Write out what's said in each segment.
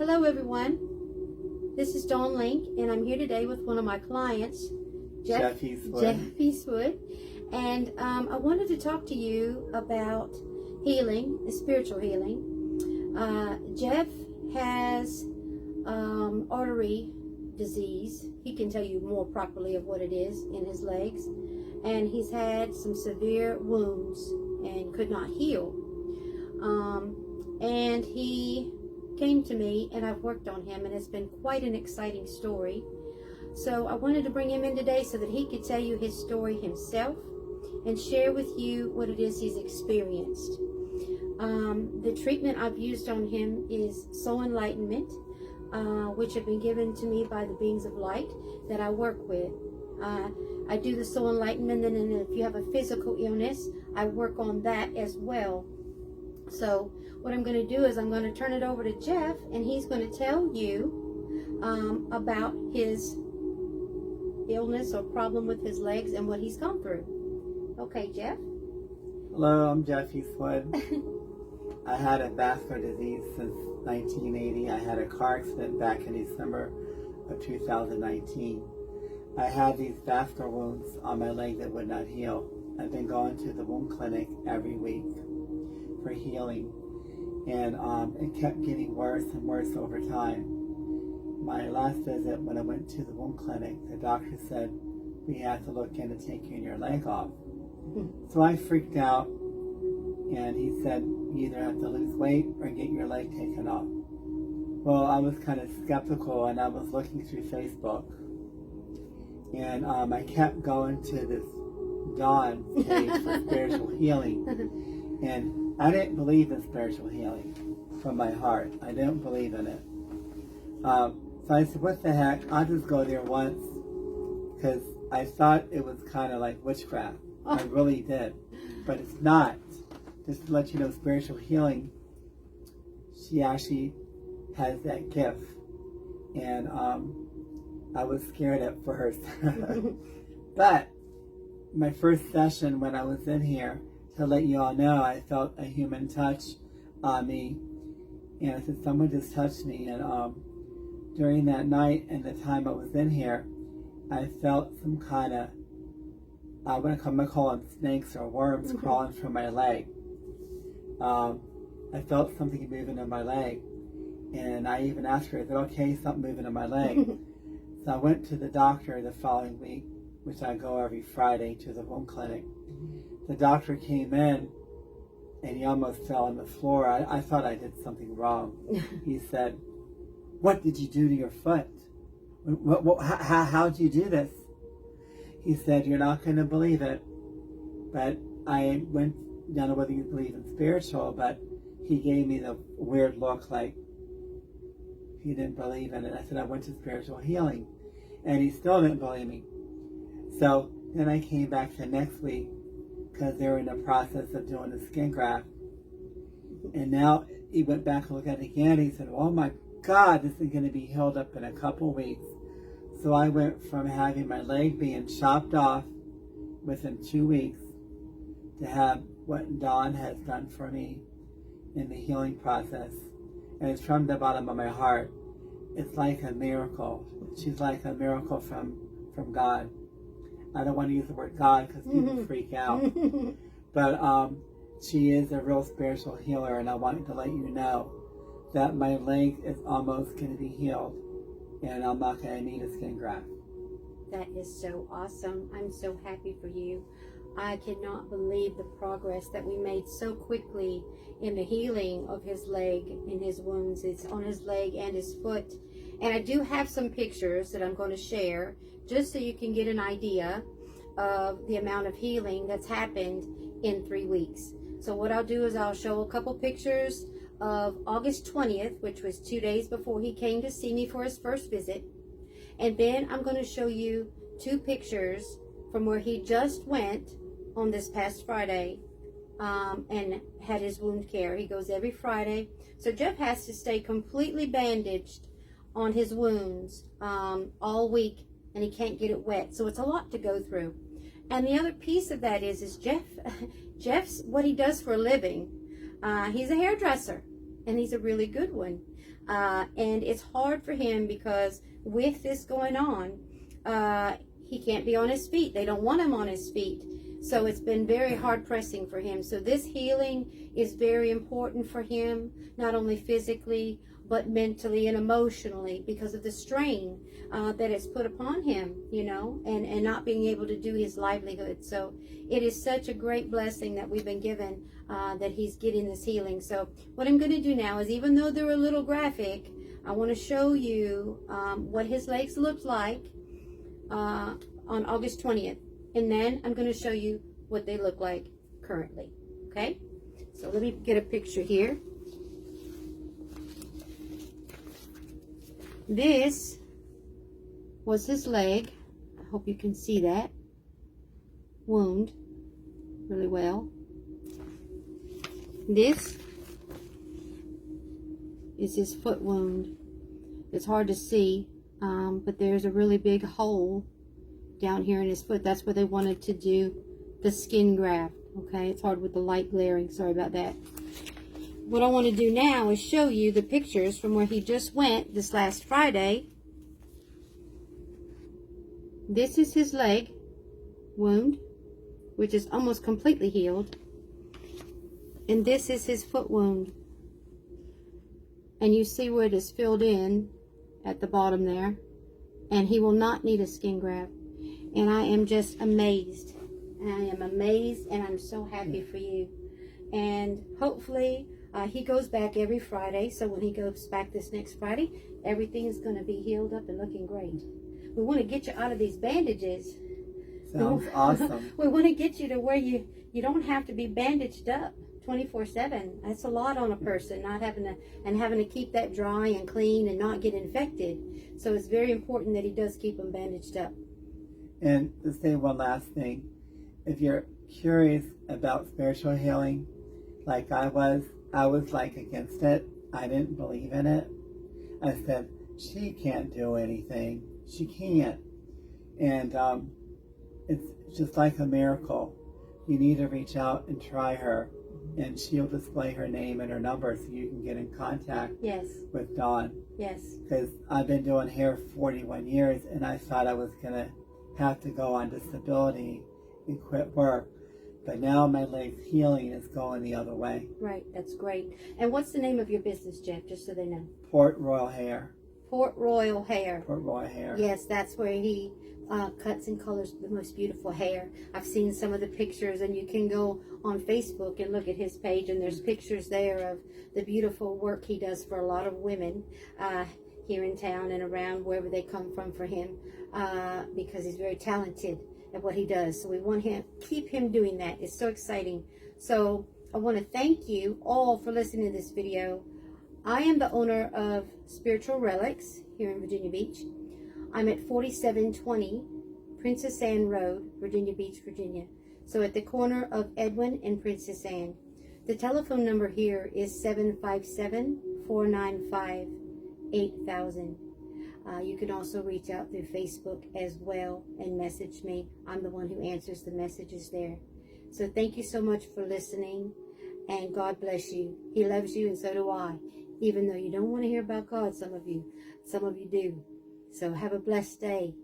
Hello everyone, this is Dawn Link and I'm here today with one of my clients, Jeff Eastwood. And I wanted to talk to you about healing, spiritual healing. Jeff has artery disease. He can tell you more properly of what it is in his legs. And he's had some severe wounds and could not heal. And he came to me and I've worked on him, and it's been quite an exciting story. So I wanted to bring him in today so that he could tell you his story himself and share with you what it is he's experienced. The treatment I've used on him is Soul Enlightenment, which have been given to me by the beings of light that I work with. I do the Soul Enlightenment, and then if you have a physical illness, I work on that as well. So what I'm going to do is I'm going to turn it over to Jeff, and he's going to tell you about his illness or problem with his legs and what he's gone through. Okay, Jeff? Hello, I'm Jeff Eastwood. I had a vascular disease since 1980. I had a car accident back in December of 2019. I had these vascular wounds on my leg that would not heal. I've been going to the wound clinic every week for healing, and it kept getting worse and worse over time. My last visit, when I went to the wound clinic, the doctor said, we have to look into taking your leg off. So I freaked out, and he said, you either have to lose weight or get your leg taken off. Well, I was kind of skeptical, and I was looking through Facebook, and I kept going to this Dawn page for spiritual healing, and I didn't believe in spiritual healing from my heart. I didn't believe in it. So I said, what the heck, I'll just go there once, because I thought it was kind of like witchcraft. I really did. But it's not. Just to let you know, spiritual healing, she actually has that gift. And I was scared at first. But my first session when I was in here, to let you all know, I felt a human touch on me. And I said, someone just touched me. And during that night and the time I was in here, I felt some kind of, I'm going to call them snakes or worms crawling from my leg. I felt something moving in my leg. And I even asked her, is it okay, something moving in my leg? So I went to the doctor the following week, which I go every Friday to the wound clinic. The doctor came in and he almost fell on the floor. I thought I did something wrong. He said, what did you do to your foot? How did you do this? He said, you're not going to believe it. But I went, I don't know whether you believe in spiritual, but he gave me the weird look like he didn't believe in it. I said, I went to spiritual healing. And he still didn't believe me. So then I came back the next week, because they were in the process of doing the skin graft. And now he went back and looked at it again. He said, oh my God, this is going to be healed up in a couple weeks. So I went from having my leg being chopped off within 2 weeks to have what Dawn has done for me in the healing process. And it's from the bottom of my heart. It's like a miracle. She's like a miracle from God. I don't want to use the word God because people freak out. But she is a real spiritual healer, and I wanted to let you know that my leg is almost going to be healed, and I'm not going to need a skin graft. That is so awesome. I'm so happy for you. I cannot believe the progress that we made so quickly in the healing of his leg and his wounds. It's on his leg and his foot. And I do have some pictures that I'm going to share just so you can get an idea of the amount of healing that's happened in 3 weeks. So what I'll do is I'll show a couple pictures of August 20th, which was 2 days before he came to see me for his first visit. And then I'm going to show you 2 pictures from where he just went on this past Friday and had his wound care. He goes every Friday. So Jeff has to stay completely bandaged on his wounds all week, and he can't get it wet. So it's a lot to go through. And the other piece of that is Jeff's what he does for a living. He's a hairdresser. and he's a really good one. And it's hard for him because with this going on, he can't be on his feet. They don't want him on his feet. So it's been very hard pressing for him. So this healing is very important for him, not only physically, but mentally and emotionally, because of the strain that it's put upon him, you know, and not being able to do his livelihood. So it is such a great blessing that we've been given, that he's getting this healing. So what I'm going to do now is, even though they're a little graphic, I want to show you what his legs looked like on August 20th. And then I'm going to show you what they look like currently. Okay? So let me get a picture here. This was his leg. I hope you can see that wound really well. This is his foot wound. It's hard to see, but there's a really big hole down here in his foot. That's where they wanted to do the skin graft. Okay, it's hard with the light glaring. Sorry about that. What I want to do now is show you the pictures from where he just went this last Friday. This is his leg wound, which is almost completely healed. And this is his foot wound. And you see where it is filled in at the bottom there. And he will not need a skin graft. And I am just amazed. I am amazed, and I'm so happy for you. And hopefully he goes back every Friday. So when he goes back this next Friday, everything is going to be healed up and looking great. We want to get you out of these bandages. Sounds awesome. We want to get you to where you don't have to be bandaged up 24/7. That's a lot on a person, not having to keep that dry and clean and not get infected. So it's very important that he does keep them bandaged up. And to say one last thing, if you're curious about spiritual healing, like I was like against it. I didn't believe in it. I said, she can't do anything. She can't. And it's just like a miracle. You need to reach out and try her, and she'll display her name and her number so you can get in contact with Dawn. Yes. Because I've been doing hair 41 years, and I thought I was going to have to go on disability and quit work. But now my leg's healing is going the other way. Right, that's great. And what's the name of your business, Jeff, just so they know? Port Royal Hair. Port Royal Hair. Port Royal Hair. Yes, that's where he cuts and colors the most beautiful hair. I've seen some of the pictures, and you can go on Facebook and look at his page, and there's pictures there of the beautiful work he does for a lot of women here in town and around wherever they come from for him, because he's very talented at what he does. So we want him, keep him doing that. It's so exciting. So I want to thank you all for listening to this video. I am the owner of Spiritual Relics here in Virginia Beach. I'm at 4720 Princess Anne Road, Virginia Beach, Virginia. So at the corner of Edwin and Princess Anne. The telephone number here is 757-495-8000. You can also reach out through Facebook as well and message me. I'm the one who answers the messages there. So thank you so much for listening, and God bless you. He loves you, and so do I. Even though you don't want to hear about God, some of you do. So have a blessed day.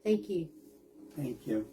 Thank you. Thank you.